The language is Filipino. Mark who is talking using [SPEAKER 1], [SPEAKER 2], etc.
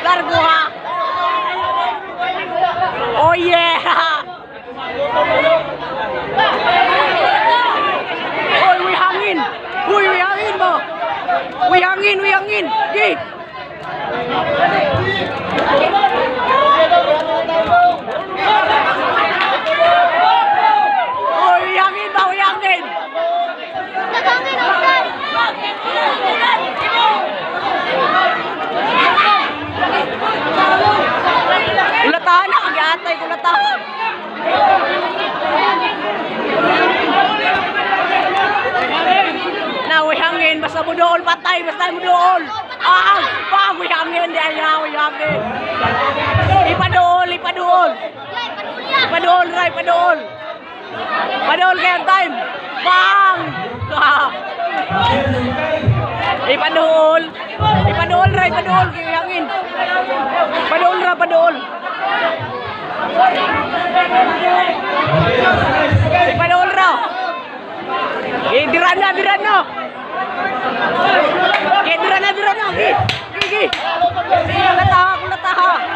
[SPEAKER 1] Largo ha. Oh yeah. Oy, may hangin. Uy, may hangin mo. May hangin, may hangin. Okay. Oy, may hangin ba? May hangin. Kulatahan na, kag-atay kulatahan. Na, may hangin, basta mo doon, patay, basta mo doon. May hangin, di ayaw, may hangin. Ipadool, ipadool. Ipadool, Ray, ipadool. Ipadool kayo time. Bang! Ipadool. Ipadool, Ray, ipadool, kayo hangin. Padool ra, padool. Padool ra. Diran na, diran na. Diran na, diran na. Gigi. Kulataha, kulataha.